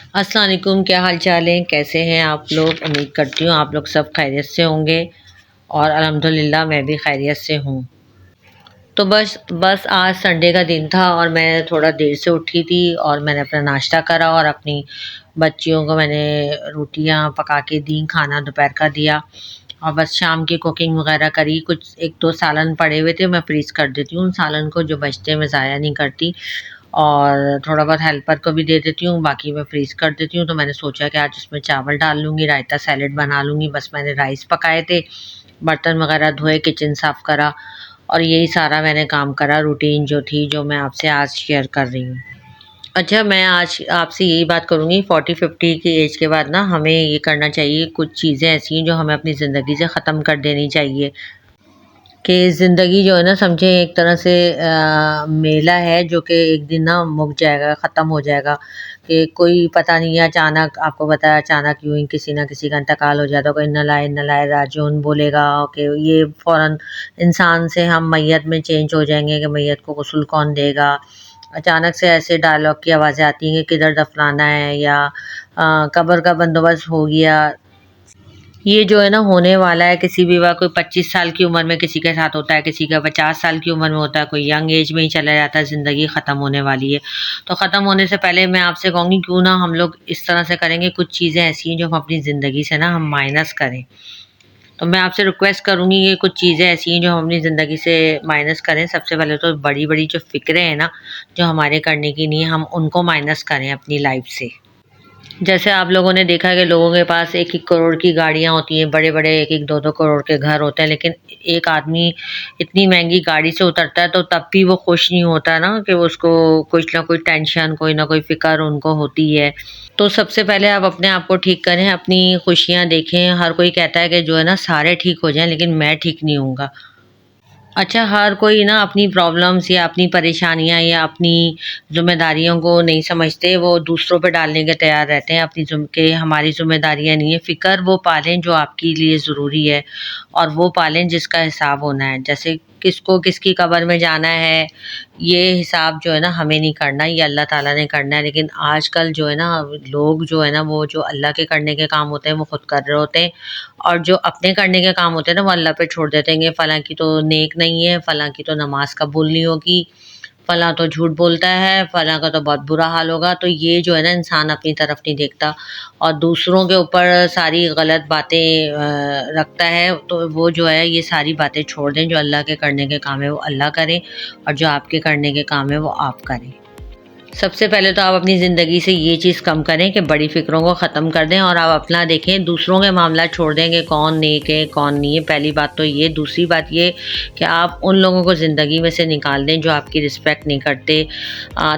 अस्सलाम वालेकुम, क्या हाल चाल है? कैसे हैं आप लोग? उम्मीद करती हूँ आप लोग सब खैरियत से होंगे और अल्हम्दुलिल्लाह मैं भी खैरियत से हूँ। तो बस बस आज संडे का दिन था और मैं थोड़ा देर से उठी थी और मैंने अपना नाश्ता करा और अपनी बच्चियों को मैंने रोटियां पका के दी, खाना दोपहर का दिया और बस शाम की कुकिंग वगैरह करी। कुछ एक दो सालन पड़े हुए थे, मैं फ्रीज़ कर देती हूँ उन सालन को, जो बचते हैं मैं ज़ाया नहीं करती और थोड़ा बहुत हेल्पर को भी दे देती हूँ, बाकी मैं फ्रीज़ कर देती हूँ। तो मैंने सोचा कि आज उसमें चावल डाल लूँगी, रायता सैलेड बना लूँगी। बस मैंने राइस पकाए थे, बर्तन वगैरह धोए, किचन साफ़ करा और यही सारा मैंने काम करा, रूटीन जो थी, जो मैं आपसे आज शेयर कर रही हूँ। अच्छा, मैं आज आपसे यही बात करूँगी, 40-50 की एज के बाद ना हमें ये करना चाहिए, कुछ चीज़ें ऐसी हैं जो हमें अपनी ज़िंदगी से ख़त्म कर देनी चाहिए। कि ज़िंदगी जो है ना, समझें एक तरह से मेला है जो कि एक दिन ना मुक जाएगा, ख़त्म हो जाएगा। कि कोई पता नहीं है, अचानक आपको पता है, अचानक यूँ ही किसी न किसी का इंतकाल हो जाता है। कोई इन्ना लाए राजिऊन बोलेगा कि ये फ़ौरन इंसान से हम मैयत में चेंज हो जाएंगे कि मैयत को गुस्ल कौन देगा। अचानक से ऐसे डायलॉग की आवाज़ें आती हैं कि किधर दफनाना है, या कब्र का बंदोबस्त हो गया। ये जो है ना होने वाला है, किसी भी वक्त कोई 25 साल की उम्र में किसी के साथ होता है, किसी का 50 साल की उम्र में होता है, कोई यंग एज में ही चला जाता है। ज़िंदगी ख़त्म होने वाली है। तो ख़त्म होने से पहले मैं आपसे कहूँगी, क्यों ना हम लोग इस तरह से करेंगे, कुछ चीज़ें ऐसी हैं जो हम अपनी ज़िंदगी से ना हम माइनस करें। तो मैं आपसे रिक्वेस्ट करूँगी, ये कुछ चीज़ें ऐसी हैं जो हम अपनी ज़िंदगी से माइनस करें। सबसे पहले तो बड़ी बड़ी जो फ़िक्रें हैं ना, जो हमारे करने की नहीं है, हम उनको माइनस करें अपनी लाइफ से। जैसे आप लोगों ने देखा है कि लोगों के पास 1-1 करोड़ की गाड़ियाँ होती हैं, बड़े-बड़े 1-1 2-2 करोड़ के घर होते हैं, लेकिन एक आदमी इतनी महँगी गाड़ी से उतरता है तो तब भी वो खुश नहीं होता ना, कि उसको कुछ ना कोई टेंशन, कोई ना कोई फ़िक्र उनको होती है। तो सबसे पहले आप अपने आप को ठीक करें, अपनी खुशियाँ देखें। हर कोई कहता है कि जो है ना सारे ठीक हो जाएँ, लेकिन मैं ठीक नहीं होऊँगा। अच्छा, हर कोई ना अपनी प्रॉब्लम्स या अपनी परेशानियाँ या अपनी ज़िम्मेदारियों को नहीं समझते, वो दूसरों पे डालने के तैयार रहते हैं अपनी कि हमारी ज़िम्मेदारियाँ नहीं है। फ़िक्र वो पालें जो आपके लिए ज़रूरी है और वो पालें जिसका हिसाब होना है। जैसे किसको किसकी कब्र में जाना है, ये हिसाब जो है ना हमें नहीं करना, ये अल्लाह ताला ने करना है। लेकिन आजकल जो है ना, लोग जो है ना, वो जो अल्लाह के करने के काम होते हैं वो खुद कर रहे होते हैं और जो अपने करने के काम होते हैं ना, वो अल्लाह पे छोड़ देते हैं कि फ़लाँ की तो नेक नहीं है, फ़लाँ की तो नमाज़ कबूल नहीं होगी, फ़लाँ तो झूठ बोलता है, फ़लाँ का तो बहुत बुरा हाल होगा। तो ये जो है ना, इंसान अपनी तरफ नहीं देखता और दूसरों के ऊपर सारी गलत बातें रखता है। तो वो जो है, ये सारी बातें छोड़ दें, जो अल्लाह के करने के काम है वो अल्लाह करें और जो आपके करने के काम है वो आप करें। सबसे पहले तो आप अपनी ज़िंदगी से ये चीज़ कम करें कि बड़ी फ़िक्रों को ख़त्म कर दें और आप अपना देखें, दूसरों के मामला छोड़ दें कि कौन नेक है, कौन नहीं है। पहली बात तो ये। दूसरी बात ये कि आप उन लोगों को ज़िंदगी में से निकाल दें जो आपकी रिस्पेक्ट नहीं करते।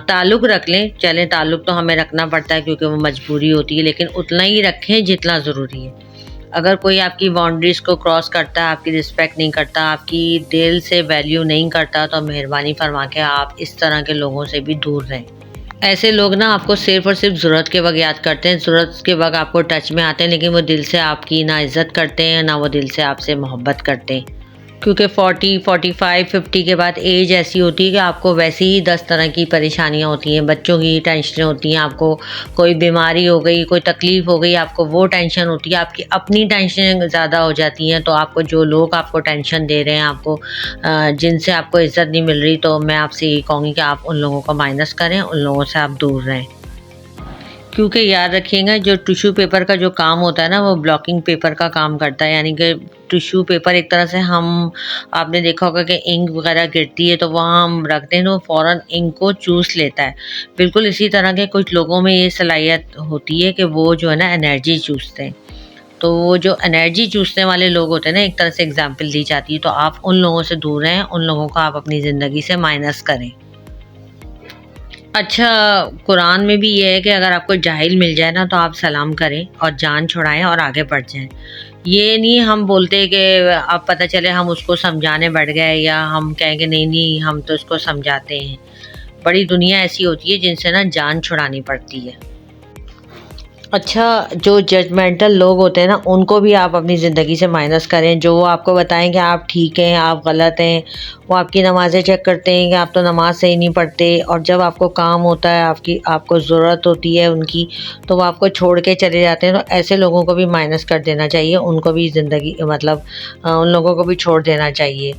ताल्लुक़ रख लें, चलें, ताल्लुक़ तो हमें रखना पड़ता है क्योंकि वो मजबूरी होती है, लेकिन उतना ही रखें जितना ज़रूरी है। अगर कोई आपकी बाउंड्रीज़ को क्रॉस करता है, आपकी रिस्पेक्ट नहीं करता, आपकी दिल से वैल्यू नहीं करता, तो मेहरबानी फरमा के आप इस तरह के लोगों से भी दूर रहें। ऐसे लोग ना आपको सिर्फ़ और सिर्फ़ ज़रूरत के वक़्त याद करते हैं, ज़रूरत के वक़्त आपको टच में आते हैं, लेकिन वो दिल से आपकी ना इज़्ज़त करते हैं, ना वो दिल से आपसे मोहब्बत करते हैं। क्योंकि 40, 45, 50 के बाद एज ऐसी होती है कि आपको वैसे ही 10 तरह की परेशानियाँ होती हैं, बच्चों की टेंशनें होती हैं, आपको कोई बीमारी हो गई, कोई तकलीफ़ हो गई, आपको वो टेंशन होती है, आपकी अपनी टेंशनें ज़्यादा हो जाती हैं। तो आपको जो लोग आपको टेंशन दे रहे हैं, आपको जिनसे आपको इज़्ज़त नहीं मिल रही, तो मैं आपसे यही कहूँगी कि आप उन लोगों को माइनस करें, उन लोगों से आप दूर रहें। क्योंकि याद रखिएगा, जो टिश्यू पेपर का जो काम होता है ना, वो ब्लॉकिंग पेपर का काम करता है। यानी कि टिश्यू पेपर एक तरह से हम, आपने देखा होगा कि इंक वगैरह गिरती है तो वहाँ हम रखते हैं तो फ़ौरन इंक को चूस लेता है। बिल्कुल इसी तरह के कुछ लोगों में ये सलाहियत होती है कि वो जो है ना एनर्जी चूसते हैं। तो वो जो एनर्जी चूसने वाले लोग होते हैं ना, एक तरह से एग्जाम्पल दी जाती है, तो आप उन लोगों से दूर रहें, उन लोगों को आप अपनी ज़िंदगी से माइनस करें। अच्छा, कुरान में भी ये है कि अगर आपको जाहिल मिल जाए ना, तो आप सलाम करें और जान छुड़ाएं और आगे बढ़ जाएं। ये नहीं हम बोलते कि अब पता चले हम उसको समझाने बैठ गए, या हम कहें कि नहीं नहीं हम तो उसको समझाते हैं। बड़ी दुनिया ऐसी होती है जिनसे ना जान छुड़ानी पड़ती है। अच्छा, जो जजमेंटल लोग होते हैं ना, उनको भी आप अपनी ज़िंदगी से माइनस करें। जो वो आपको बताएं कि आप ठीक हैं, आप गलत हैं। वो आपकी नमाज़ें चेक करते हैं कि आप तो नमाज़ सही नहीं पढ़ते, और जब आपको काम होता है, आपको ज़रूरत होती है उनकी, तो वो आपको छोड़ के चले जाते हैं। तो ऐसे लोगों को भी माइनस कर देना चाहिए, उनको भी ज़िंदगी मतलब उन लोगों को भी छोड़ देना चाहिए।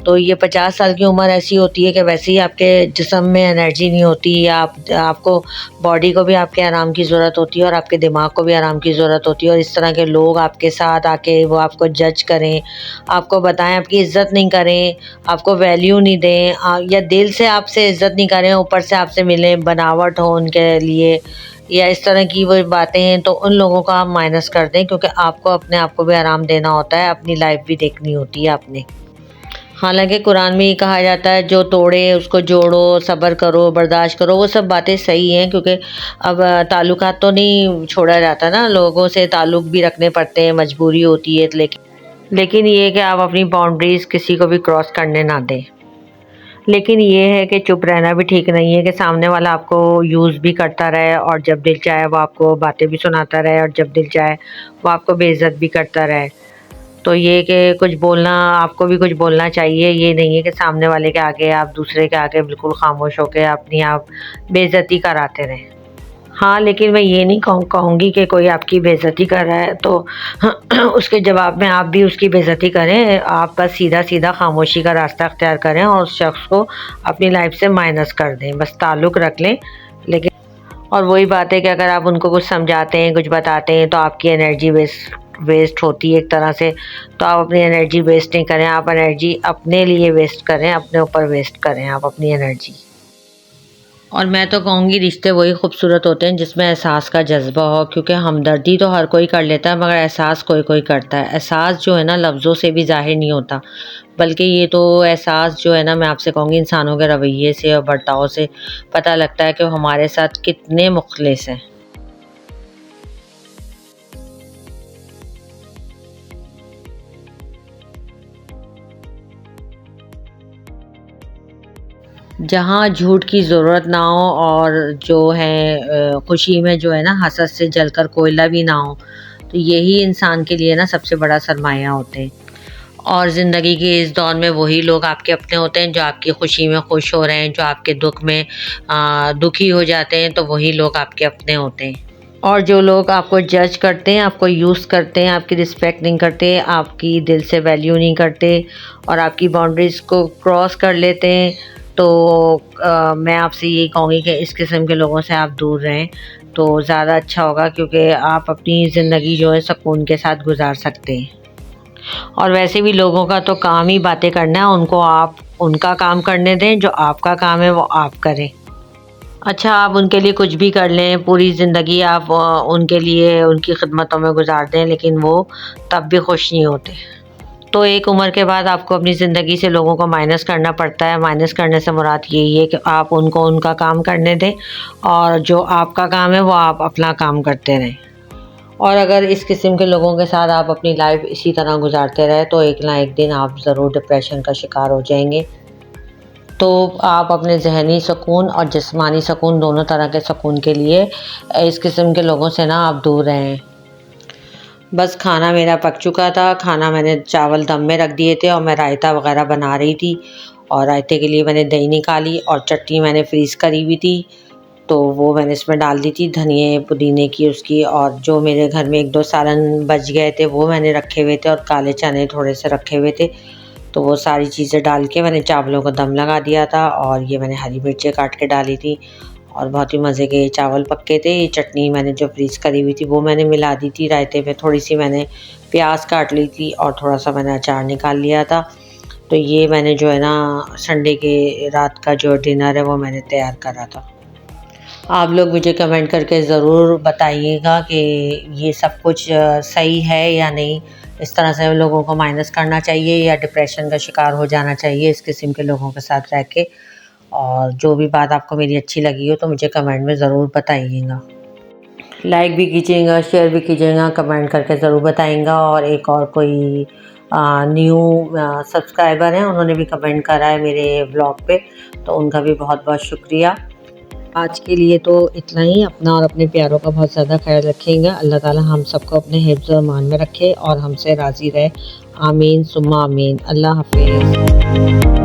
तो ये 50 साल की उम्र ऐसी होती है कि वैसे ही आपके जिस्म में एनर्जी नहीं होती, या आपको बॉडी को भी आपके आराम की ज़रूरत होती है और आपके दिमाग को भी आराम की ज़रूरत होती है। और इस तरह के लोग आपके साथ आके वो आपको जज करें, आपको बताएं, आपकी इज़्ज़त नहीं करें, आपको वैल्यू नहीं दें, या दिल से आपसे इज़्ज़त नहीं करें, ऊपर से आपसे मिलें, बनावट हो उनके लिए, या इस तरह की वो बातें हैं, तो उन लोगों को आप माइनस कर दें, क्योंकि आपको अपने आप को भी आराम देना होता है, अपनी लाइफ भी देखनी होती है आपने। हालांकि कुरान में ये कहा जाता है, जो तोड़े उसको जोड़ो, सब्र करो, बर्दाश्त करो। वो सब बातें सही हैं, क्योंकि अब ताल्लुकात तो नहीं छोड़ा जाता ना, लोगों से ताल्लुक भी रखने पड़ते हैं, मजबूरी होती है। लेकिन ये है कि आप अपनी बाउंड्रीज़ किसी को भी क्रॉस करने ना दें। लेकिन ये है कि चुप रहना भी ठीक नहीं है, कि सामने वाला आपको यूज़ भी करता रहे, और जब दिल चाहे वो आपको बातें भी सुनाता रहे, और जब दिल चाहे वो आपको बेइज्जत भी करता रहे। तो ये कि कुछ बोलना, आपको भी कुछ बोलना चाहिए। ये नहीं है कि सामने वाले के आगे, आप दूसरे के आगे बिल्कुल खामोश होकर अपनी आप बेइज्जती कराते रहें। हाँ, लेकिन मैं ये नहीं कहूँगी कि कोई आपकी बेइज्जती कर रहा है तो उसके जवाब में आप भी उसकी बेइज्जती करें। आप बस सीधा-सीधा खामोशी का रास्ता अख्तियार करें और उस शख्स को अपनी लाइफ से माइनस कर दें। बस ताल्लुक़ रख लें। लेकिन और वही बात है कि अगर आप उनको कुछ समझाते हैं, कुछ बताते हैं, तो आपकी एनर्जी वेस्ट होती है एक तरह से। तो आप अपनी एनर्जी वेस्ट नहीं करें, आप एनर्जी अपने लिए वेस्ट करें, अपने ऊपर वेस्ट करें आप अपनी एनर्जी। और मैं तो कहूँगी, रिश्ते वही खूबसूरत होते हैं जिसमें एहसास का जज्बा हो, क्योंकि हमदर्दी तो हर कोई कर लेता है, मगर एहसास कोई कोई करता है। एहसास जो है ना, लफ्ज़ों से भी ज़ाहिर नहीं होता, बल्कि ये तो एहसास जो है ना, मैं आपसे कहूँगी, इंसानों के रवैये से और बर्ताव से पता लगता है कि वो हमारे साथ कितने मुखलिस हैं। जहाँ झूठ की ज़रूरत ना हो, और जो है खुशी में जो है ना, हसद से जलकर कोयला भी ना हो, तो यही इंसान के लिए ना सबसे बड़ा सरमाया होते हैं। और ज़िंदगी के इस दौर में वही लोग आपके अपने होते हैं, जो आपकी खुशी में खुश हो रहे हैं, जो आपके दुख में दुखी हो जाते हैं, तो वही लोग आपके अपने होते हैं। और जो लोग आपको जज करते हैं, आपको यूज़ करते हैं, आपकी रिस्पेक्ट नहीं करते, आपकी दिल से वैल्यू नहीं करते, और आपकी बाउंड्रीज़ को क्रॉस कर लेते हैं, तो मैं आपसे यही कहूँगी कि इस किस्म के लोगों से आप दूर रहें, तो ज़्यादा अच्छा होगा, क्योंकि आप अपनी ज़िंदगी जो है सुकून के साथ गुजार सकते हैं। और वैसे भी लोगों का तो काम ही बातें करना है, उनको आप उनका काम करने दें, जो आपका काम है वो आप करें। अच्छा, आप उनके लिए कुछ भी कर लें, पूरी ज़िंदगी आप उनके लिए उनकी खिदमतों में गुजार दें, लेकिन वो तब भी खुश नहीं होते। तो एक उम्र के बाद आपको अपनी ज़िंदगी से लोगों को माइनस करना पड़ता है। माइनस करने से मुराद यही है कि आप उनको उनका काम करने दें, और जो आपका काम है वो आप अपना काम करते रहें। और अगर इस किस्म के लोगों के साथ आप अपनी लाइफ इसी तरह गुजारते रहे, तो एक ना एक दिन आप ज़रूर डिप्रेशन का शिकार हो जाएंगे। तो आप अपने ज़हनी सुकून और जिस्मानी सुकून, दोनों तरह के सुकून के लिए इस किस्म के लोगों से ना आप दूर रहें। बस खाना मेरा पक चुका था, खाना मैंने चावल दम में रख दिए थे, और मैं रायता वगैरह बना रही थी, और रायते के लिए मैंने दही निकाली, और चटनी मैंने फ्रीज़ करी हुई थी, तो वो मैंने इसमें डाल दी थी, धनिए पुदीने की उसकी। और जो मेरे घर में 1-2 सालन बच गए थे, वो मैंने रखे हुए थे, और काले चने थोड़े से रखे हुए थे। तो वो सारी चीज़ें डाल के मैंने चावलों को दम लगा दिया था, और ये मैंने हरी मिर्चें काट के डाली थी, और बहुत ही मज़े के चावल पक्के थे। ये चटनी मैंने जो फ्रीज़ करी हुई थी वो मैंने मिला दी थी रायते में, थोड़ी-सी मैंने प्याज काट ली थी, और थोड़ा-सा मैंने अचार निकाल लिया था। तो ये मैंने जो है ना, संडे के रात का जो डिनर है वो मैंने तैयार करा था। आप लोग मुझे कमेंट करके ज़रूर बताइएगा कि ये सब कुछ सही है या नहीं। इस तरह से लोगों को माइनस करना चाहिए, या डिप्रेशन का शिकार हो जाना चाहिए इस किस्म के लोगों के साथ रह के। और जो भी बात आपको मेरी अच्छी लगी हो, तो मुझे कमेंट में ज़रूर बताइएगा। लाइक भी कीजिएगा, शेयर भी कीजिएगा, कमेंट करके ज़रूर बताइएगा। और एक और कोई न्यू सब्सक्राइबर हैं, उन्होंने भी कमेंट करा है मेरे ब्लॉग पे, तो उनका भी बहुत बहुत शुक्रिया। आज के लिए तो इतना ही। अपना और अपने प्यारों का बहुत ज़्यादा ख्याल रखेंगे। अल्लाह ताला हम सबको अपने हिफ्ज़ और मान में रखे और हमसे राज़ी रहे। आमीन सुम्मा आमीन। अल्लाह हाफ़िज़।